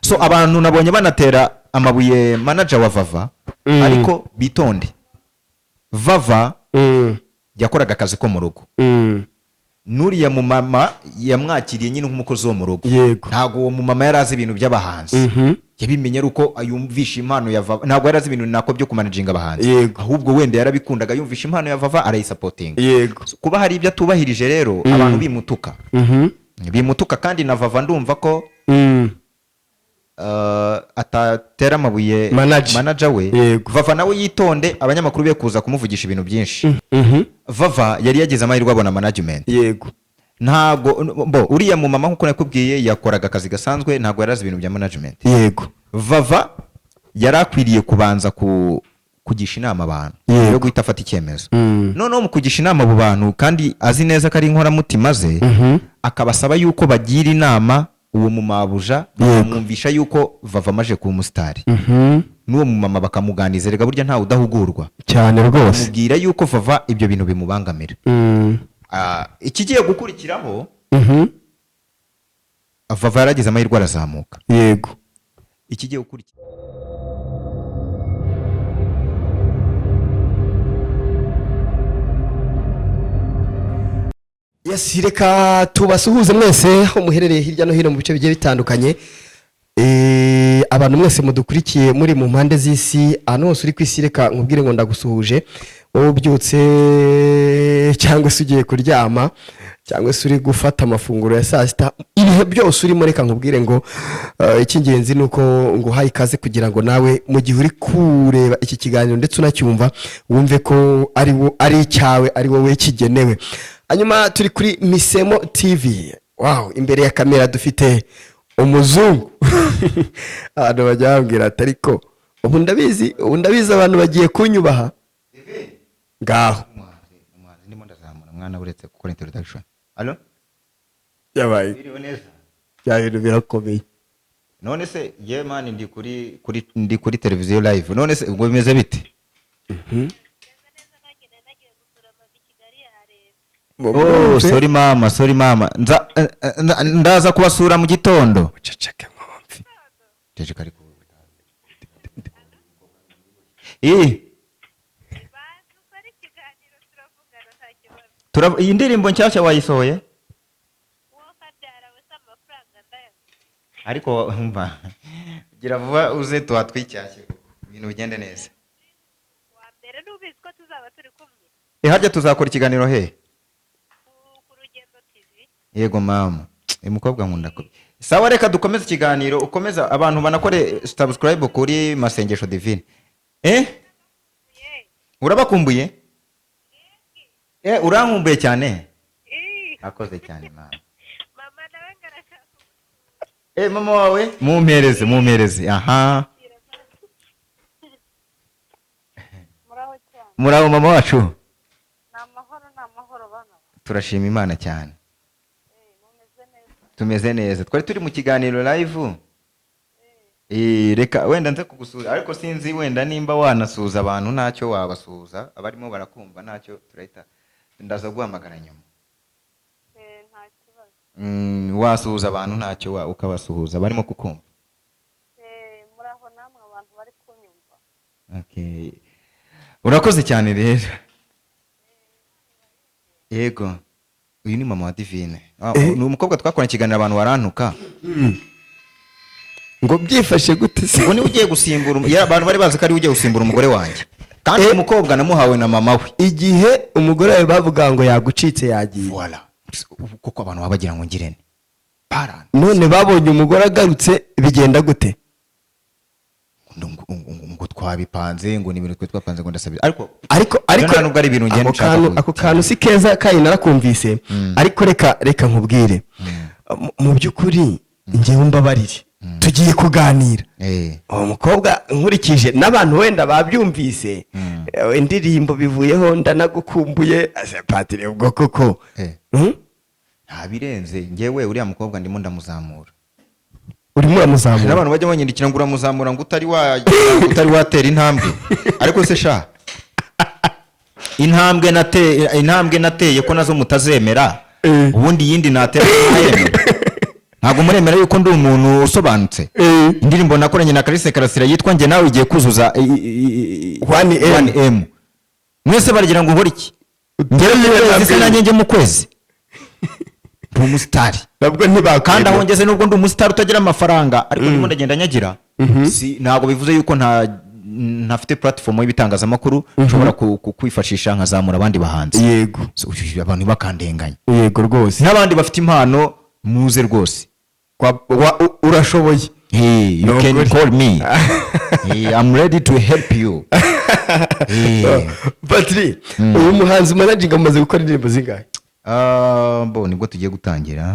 so abantu nabonye banatera amabuye manager wa Vava ariko bitonde. Vava yakoraga akazi ko mu rugo. Nuriya mu mama yamwakiriye nyine nk'umukozi wo mu rugo. Ntago uwo mu mama yarazi ibintu by'abahanzi. Yabimenye ruko ayumvisha impano ya Vava. Ntago yarazi ibintu nako byo kumanaginga abahanzi. Ahubwo wende yarabikundaga yumvisha impano ya Vava arayisupporting. Kuba hari ibyo atubahirije rero abantu bimutuka. Bimutuka kandi na Vava ndumva ko atatera amabuye manager we. Vava nawe yitonde abanyamakuru be kuza kumuvugisha ibintu byinshi. Vava yari yagize amahirwe abona management. Ntago uriya mu mama nkuko nakubwiye yakoraga akazi gasanzwe ntago yarazi ibintu bya management. Vava yarakwiriye kubanza kugisha inama abantu yo guhita afata icyemezo. Noneho mu kugisha inama abo bantu kandi azi neza ko ari inkora mutima ze akabasaba yuko bagira inama uwo mu mabuja bamwumvisha yuko Vava amaje kuba umusitari. N'uwo mu mama bakamuganiza rega burya ntawe udahugurwa cyane rwose. Mubwira yuko Vava ibyo bintu bimubangamira. Ikigiye gukurikiraho Vava yaragize amahirwe arazamuka. Ikigiye gukurikira reka tubasuhuze mwese aho muherereye hirya no hino mu bice bigiye bitandukanye. Abantu mwese mudukurikiye muri mu mpande z'isi ahantu hose uri ku isi reka nkubwire ngo ndagusuhuje. Wowe ubyutse cyangwa se ugiye kuryama cyangwa se uri gufata amafunguro ya saa sita, ibihe byose urimo reka nkubwire ngo icy'ingenzi ni uko nguhaye ikaze kugira ngo nawe mu gihe uri kureba iki kiganiro ndetse unacyumva wumve ko ari icyawe, ari wowe kigenewe. Hanyuma turi kuri Misemo TV. Wow, imbere ya kamera dufite umuzungu. Abantu bajya bambwira ati ariko ubu ndabizi abantu bagiye kunyubaha. Ngaho ndimo ndazamura mwana uretse gukora introduction. Allo? Yabaye. Biriwe neza. Byabintu birakomeye. None se ye man ndi kuri televiziyo live. None se ubwo bimeze bite? Sorry mama. Ndaza kubasura mu gitondo. Ceceke mwamfi. Ceceke ariko. Iyi ndirimbo nshyashya wayisohoye? Ariko umva gira vuba uze tuhatwicyashye ibintu bigende neza. Wa mbere nubizi ko tuzaba turi kumwe. Harya tuzakora ikiganiro he? Kurugendo TV. Yego mama. Umukobwa nkunda ko. Sawa reka dukomeze ikiganiro ukomeza abantu banakore subscribe kuri Masengesho Divine. Urabakumbuye? Urankumbuye cyane? Akoze cyane mama. Mama nawe ngarashaka. Mama wawe mumpereze. Aha. Muraho mama wacu. Namahoro bana. Turashima Imana cyane. Tumeze neza. Twari turi mu kiganiro live. Reka wenda nze kugusura ariko sinzi wenda nimba wanasuza abantu ntacyo wabasuza abarimo barakumva ntacyo turahita ndaza guhamagara nyuma. Nta kibazo. Wasuza abantu ntacyo ukabasuhuza barimo kukumva. Muraho namwe abantu bari kunyumva. Okay. Urakoze cyane rero. Yego. Uyu ni mama wa Divine. Ni umukobwa twakorana ikiganiro abantu barantuka. Ngo byifashe gute se? Ngo ni ugiye gusimbura abantu bari bazi ko ari ugiye gusimbura umugore wanjye. Kandi umukobwa namuhawe na mama we. Igihe umugore wawe bavuga ngo yagucitse yagiye. Voilà. Kuko abantu babagira ngo ngirene. Parana. None babonye umugore agarutse bigenda gute? Ngo twabipanze ngo ni ibintu twe twapanze ngo ndasabira. Ariko nubwo ari ibintu ngende nshaka. Ako kantu si keza kandi narakumvise. Ariko reka nkubwire. Mu byukuri ngiye umbabarire. Tugiye kuganira. Umukobwa nkurikije n'abantu wenda babyumvise. Indirimbo bivuyeho ndanagukumbuye ase patire ubwo koko. Ntabirenze ngewe uriya mukobwa ndimo ndamuzamura. Urimo uramuzamura. N'abantu bajya banyindikira ngo uramuzamura ngo utari watera intambwe. Ariko se sha intambwe nateye ko nazo mutazemera. Ubundi yindi natera ntabwo muremera yuko ndi umuntu usobanutse. Indirimbo nakoranye na Kalise Karasira yitwa Nge nawe igiye kuzuza 1M. Mwese baragira ngo nkore iki? Ngeze nanjye njye mu kwezi. Ndi umusitari. Nabwo ntibakanda aho ngeze nubwo ndi umusitari utagira amafaranga ariko ndimo ndagenda nyagira. Ntabwo bivuze yuko ntafite platform y'ibitangazamakuru nshobora kwifashisha nkazamura abandi bahanzi. Yego. Abantu bakandenganya. Yego rwose. N'abandi bafite impano muze rwose. Urashoboye. You can call me. I'm ready to help you. Patri, uyu muhanzi managing amaze gukora indirimbo zingahe? Nibwo tugiye gutangira.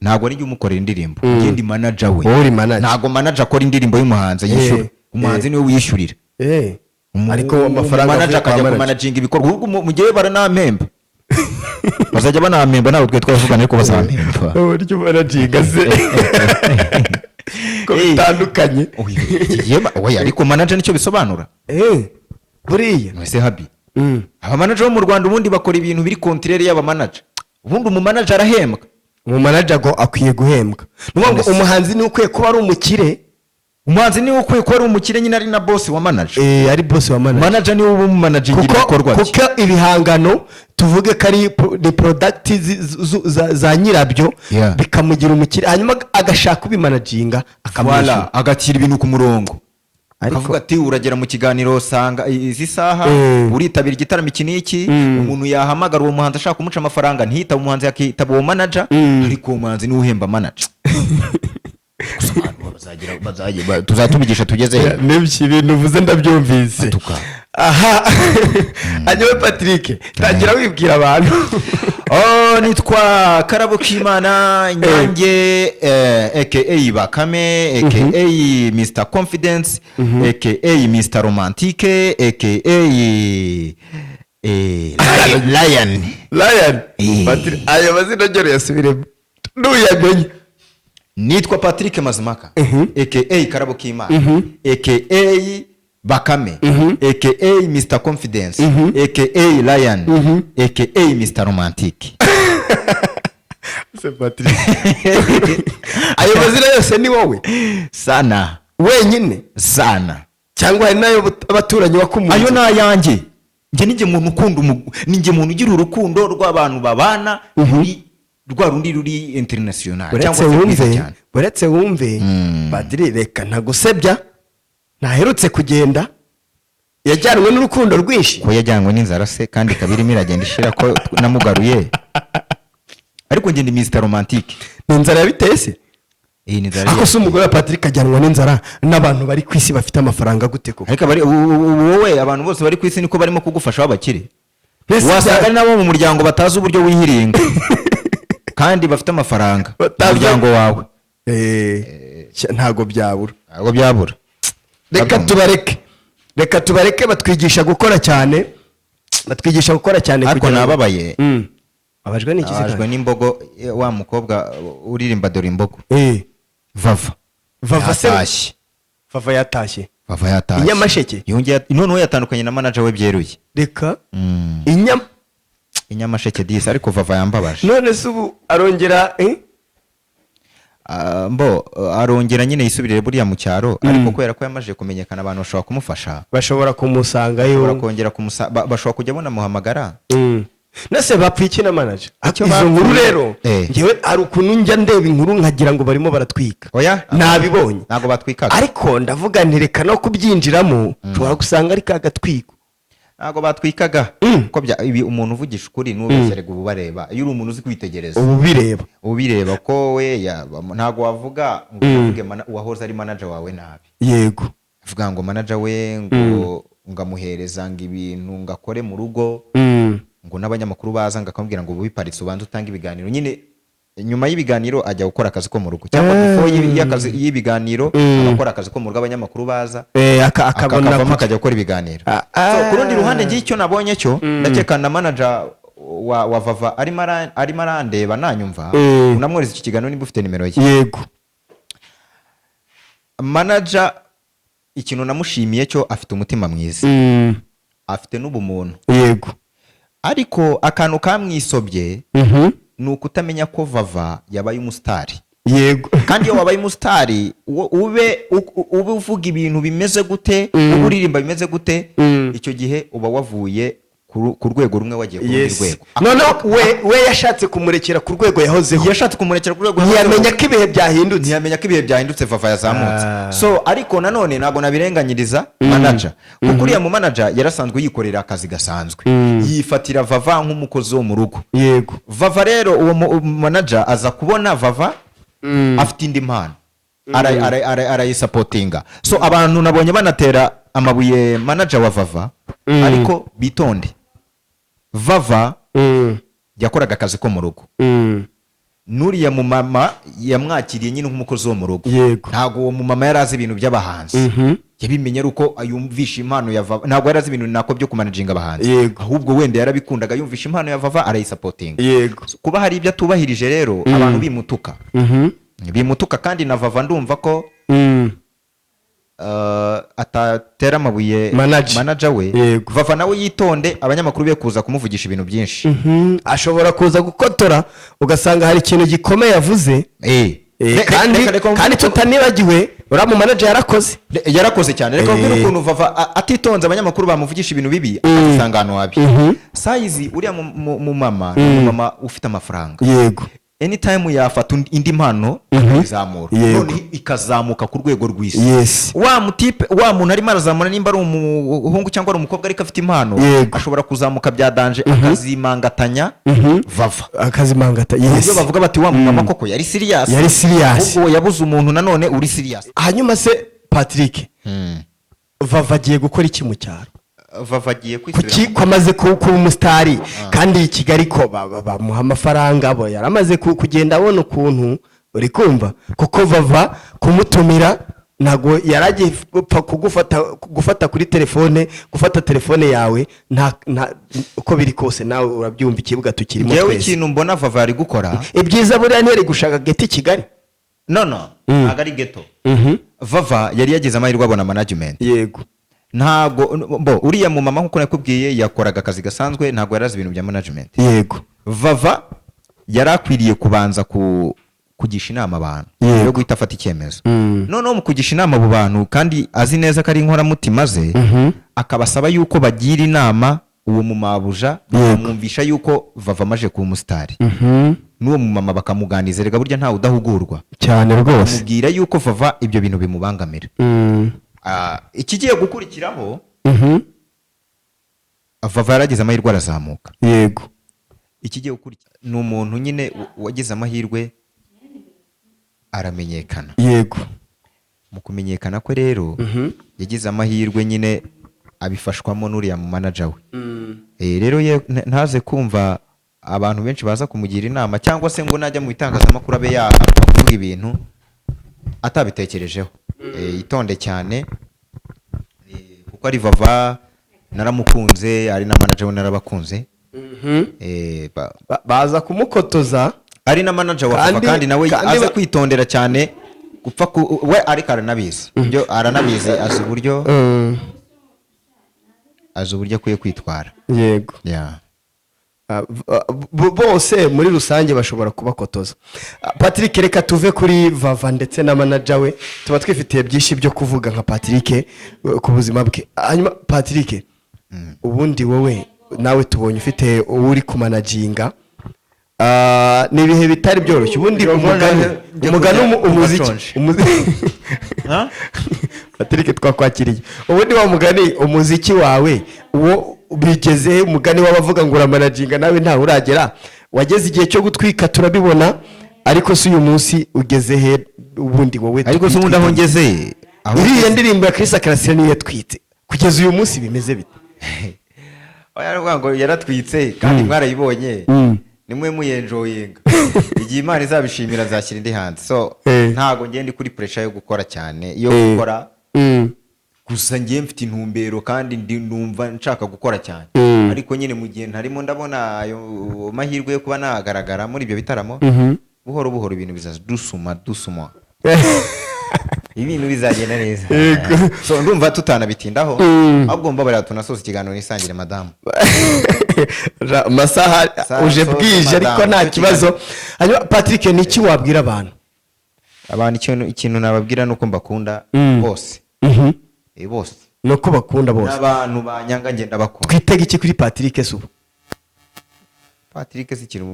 Ntabwo ari umukorera indirimbo. Ngende manager we. Ntabwo manager akora indirimbo y'umuhanzi yishyura. Umuhanzi niwe wiyishyurira. Ariko amafaranga manager akajya ku managing ibikorwa. Ahubwo mu gihe baranamemba. Bazajya banamemba nabo twe twavugana ariko bazamemba. Uburyo managing aze. Kubitandukanye. Oya ariko manager nicyo bisobanura. Buriya. Mwese habi. Aba manager bo mu Rwanda ubundi bakora ibintu biri contraire y'aba manager. Ubundi mu manager arahembwa. Mu manager go akwiye guhembwa. Nubwo umuhanzi ni ukwiye kuba ari umukire. Umuhanzi ni ukwiye kuba ari umukire nyine ari na boss wa manager. Ari boss wa manager. Manager ni ubu managing ibikorwa bye. Kuko ibihangano tuvuge kari the product za nyirabyo bikamugira umukire hanyuma agashaka ubimanaginga akamwala agatira ibintu ku murongo. Akavuga ati uragera mu kiganiro sanga izi saha uritabira igitaramo iki umuntu yahamagara uwo muhanzi ashaka kumuca amafaranga ntihita umuhanzi yakitaba uwo manager ariko umuhanzi ni uhemba manager. Tuzatubigisha tugeze n'ibyo ibintu uvuze ndabyumvise. Aha anyewe Patrick tangira wibwira abantu. Nitwa Karabo Kimana Nyange aka Bakame aka Mr Confidence aka Mr Romantique aka Lion. Patrick ayo mazina joro yasubire nuyamenye. Nitwa Patrick Mazimaka aka Karabo Kimana aka Bakame aka Mr Confidence aka Lion aka Mr Romantic. Patrick ayo mazina yose ni wowe sana wenyine sana cyangwa hari nayo abaturanyi wakumunze? Ayo nayanjye nge ninge muntu ukunda ninge muntu ugira urukundo rw'abantu babana rwa rundi ruri international cyangwa uretse wumve Patrick reka ntagusebya naherutse kugenda yajyanwe n'urukundo rwinshi. Ko yajyanwe n'inzara se kandi kabiri miragenda ishira ko namugaruye ariko nge ndi Mr Romantic. N'inzara yabiteye se? Ako se umugore wa Patrick ajyanwa n'inzara n'abantu bari ku isi bafite amafaranga gute koko? Ariko wowe abantu bose bari ku isi niko barimo kugufasha abakire. Wasanga nabo mu muryango batazi uburyo wihiringa kandi bafite amafaranga umuryango wawe. Ntago byabura. Ntago byabura. Reka tubareke batwigisha gukora cyane. Ariko nababaye. Abajwe n'iki se? Abajwe n'imbogo wa mukobwa uririmba dore imbogo. Vava. Vava yatashye. Inyamasheke. Noneho yatandukanye na manager we byeruye. Reka. Inyamasheke disi ariko Vava yambabaje. None se ubu arongera arongera nyine yisubirire buriya mu cyaro ariko kubera ko yamaje kumenyekana abantu bashobora kumufasha. Bashobora kumusanga yo. Bashobora kujya bonamuhamagara. Nase bapfiki na manager. Izo nkuru rero ngewe ari ukuntu njya ndeba inkuru nkagira ngo barimo baratwika. Oya nabibonye. Ntago batwikaga. Ariko ndavuga ntireka no kubyinjiramo ushobora gusanga ari kagatwiko. Ntago batwikaga. Ko ibi umuntu uvugisha ukuri n'ubesere ubu bareba. Iyo uri umuntu uzi kwitegereza. Ubu bireba ko we ntago wavuga ngo uvuge wahoze ari manager wawe nabi. Yego. Avuga ngo manager we ngo ngamuhereza ngo ibintu ngakore mu rugo. Ngo n'abanyamakuru baza ngakambwira ngo biparitse ubanze utanga ibiganiro nyine nyuma y'ibiganiro ajya gukora akazi ko mu rugo cyangwa before y'akazi y'ibiganiro agakora akazi ko mu rugo abanyamakuru baza akabona akajya gukora ibiganiro. So ku rundi ruhande ngiye icyo nabonye cyo ndakeka na manager wa Vava arimo arandeba nanyumva unamworiza iki kiganiro niba ufite nimero ye. Yego. Manager ikintu namushimiye cyo afite umutima mwiza. Afite n'ubumuntu. Yego. Ariko akantu kamwisobye nuko utamenya ko Vava yabaye umusitari. yego kandi iyo wabaye umusitari ube uvuga ibintu bimeze gute ube uririmba bimeze gute icyo gihe uba wavuye ku rwego rumwe wagiye ku rundi rwego. none we yashatse kumurekera ku rwego yahozeho, ntiyamenya ko ibihe byahindutse Vava yazamutse. So ariko nanone ntabwo nabirenganyiriza manager, kuko uriya mu manager yarasanzwe yikorera akazi gasanzwe, yifatira Vava nk'umukozi wo mu rugo. Yego Vava rero uwo manager aza kubona Vava afite indi mpano, arayisapotinga. So abantu nabonye banatera amabuye manager wa Vava, ariko bitonde, Vava yakoraga akazi ko mu rugo, nuriya mu mama yamwakiriye nyine nk'umukozi wo mu rugo. Ntabwo uwo mu mama yarazi ibintu by'abahanzi, yabimenye ari uko yumvisha impano ya Vava. Ntabwo yarazi ibintu nako byo kumanaginga abahanzi, ahubwo wenda yarabikundaga, yumvisha impano ya Vava arayisapotinga. Kuba hari ibyo atubahirije rero abantu bimutuka kandi na Vava ndumva ko atatera amabuye manager we. Vava nawe yitonde abanyamakuru be kuza kumuvugisha ibintu byinshi, ashobora kuza gukotora ugasanga hari ikintu gikomeye yavuze. Kandi tutanibagiwe uriya mu manager yarakoze cyane. Reka mbwira ukuntu Vava atitonze abanyamakuru bamuvugisha ibintu bibi akisanga ahantu habi. Size uriya mu mama ni umumama ufite amafaranga. Yego anytime yafata indi mpano akayizamura, none ikazamuka ku rwego rw'isi. Wa muntu arimo arazamura, nimba ari umuhungu cyangwa ari umukobwa ariko afite impano, ashobora kuzamuka bya danje akazimangatanya Vava, iyo bavuga bati wa mama koko yari serious, ahubwo yabuze umuntu nanone uri serious. Hanyuma se Patrick, Vava agiye gukora iki mu cyaro? Vava agiye kwisubira ko amaze kuba umusitari kandi i Kigali ko bamuha amafaranga, abo yaramaze kugenda abona ukuntu uri kumva, kuko Vava kumutumira ntago yaragiye gufata kuri telefone, gufata telefone yawe uko biri kose nawe urabyumva ikibuga tukirimo twese. Yewe ikintu mbona Vava ari gukora ibyiza buriya ntiyari gushaka geti Kigali, ntago ari geto. Vava yari yagize amahirwe abona management. Yego ntago uriya mu mama nkuko nakubwiye yakoraga akazi gasanzwe, ntago yarazi ibintu bya management. Yego Vava yarakwiriye kubanza kugisha inama abantu yo guhita afata icyemezo. Noneho mu kugisha inama abo bantu kandi azi neza ko ari inkoramutima ze, akabasaba yuko bagira inama uwo mu mabuja, bakamwumvisha yuko Vava amaje kuba umusitari. N'uwo mu mama bakamuganiza, rega burya ntawe udahugurwa cyane rwose, amubwira yuko Vava ibyo bintu bimubangamira. Ikigiye gukurikiraho Vava yaragize amahirwe arazamuka. Yego ikigiye gukurikira ni umuntu nyine wagize amahirwe aramenyekana. Yego mu kumenyekana ko rero yagize amahirwe nyine abifashwamo n'uriya mu manager we. Rero ntaze kumva abantu benshi baza kumugira inama, cyangwa se ngo najya mu bitangazamakuru abe yavuga ibintu atabitekerejeho. Itonde cyane kuko ari Vava naramukunze, ari na manager we narabakunze. Baza kumukotoza ari na manager wa Vava kandi nawe aza kwitondera cyane gupfa we ariko aranabizi ibyo, aranabizi azi uburyo akwiye kwitwara. Yego bose muri rusange bashobora kubakotoza. Patrick, reka tuve kuri Vava ndetse na manager we, tuba twifitiye byinshi byo kuvuga nka Patrick ku buzima bwe. Hanyuma Patrick, ubundi wowe nawe tubonye ufite uri kumanaginga, ni ibihe bitari byoroshye. Ubundi umugani umuziki Patrick twakwakiriye, ubundi wa mugani umuziki wawe uwo bigeze umugani w'abavuga ngo uramanaginga nawe ntawe uragera, wageze igihe cyo gutwika turabibona, ariko si uyu munsi ugeze he ubundi wowe? Ariko se ubundi aho ngeze, iriya ndirimbo ya Chris Akarasira niyo yatwitse kugeza uyu munsi bimeze bite? Yaravuga ngo yaratwitse kandi mwarayibonye, nimwe muyenjoyinga. Igihe Imana izabishimira nzashyira indi hanze. So ntago ngende kuri pressure yo gukora cyane, iyo gukora gusa ngiye mfite intumbero kandi ndumva nshaka gukora cyane. Ariko nyine mu gihe ntarimo ndabona ayo mahirwe yo kuba nagaragara muri ibyo bitaramo, buhoro buhoro ibintu bizaza dusuma ibintu bizagenda neza. So ndumva tutanabitindaho, ahubwo mbabarira tunasoza ikiganiro nisangire madamu. Masaha uje bwije ariko nta kibazo. Hanyuma Patrick, niki wabwira abantu abantu ikintu nababwira nuko mbakunda bose bose nuko bakunda bose n'abantu banyanga ngenda bakunda. Twitega iki kuri Patrick Subu? Patrick si ikintu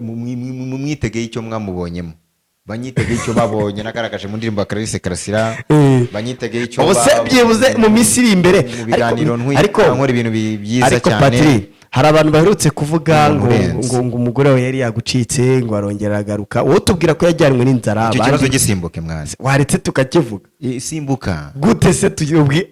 mu mwitege icyo mwamubonyemo, banyitege icyo babonye nagaragaje mu ndirimbo Clarisse Karasira, banyitege icyo bose byibuze mu misiri iri imbere, ariko nkora ibintu byiza cyane. Patrick, hari abantu baherutse kuvuga ngo umugore we yari yagucitse ngo arongera agaruka, wowe tubwira ko yajyanwe n'inzara. Icyo kibazo gisimbuke mwazi, waretse tukakivuga simbuka gute se tuyubwi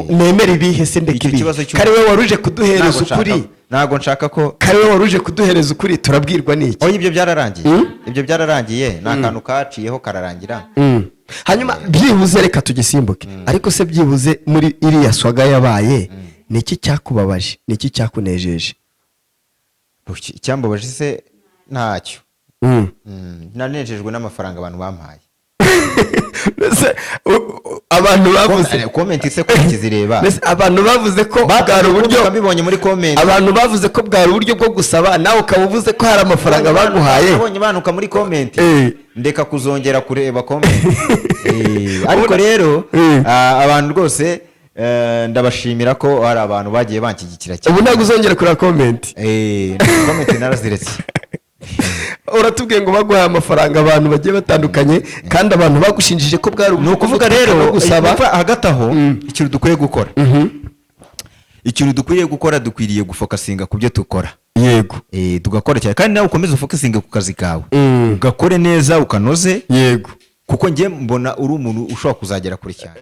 nemera ibihe se ndekibi kare we waruje kuduhereza ukuri. Nago nshaka ko kare we waruje kuduhereza ukuri turabwirwa n'iki? Ibyo byararangiye, ibyo byararangiye, nakantu kaciyeho kararangira. Hanyuma byibuze reka tugisimbuke, ariko se byibuze muri iriya swaga yabaye niki cyakubabaje, niki cyakunejeje? Icyambabaje se ntacyo. Nanejejwe n'amafaranga abantu bampaye. Abantu bavuze comment se ko kizireba, abantu bavuze ko bwari uburyo, bibonye muri comment, abantu bavuze ko bwari uburyo bwo gusaba, nawe ukabuvuze ko hari amafaranga baguhaye. Abonye banuka muri comment, ndeka kuzongera kureba comment. Ariko rero abantu rwose ndabashimira ko hari abantu bagiye banshyigikira cyane. Ubu ntabwo uzongera kureba comment. Comment naraziretse. Uratubwiye ngo baguhaye amafaranga abantu bagiye batandukanye, kandi abantu bagushinjije ko bwari uburyo. Nukuvuga rero gusaba hagati aho ikintu dukwiye gukora, ikintu dukwiriye gukora, dukwiriye gufokasinga ku byo dukora. Yego, tugakora cyane, kandi nawe ukomeze ufokasinga ku kazi kawe, ugakore neza ukanoze. Yego, kuko njye mbona uri umuntu ushobora kuzagera kuri cyane.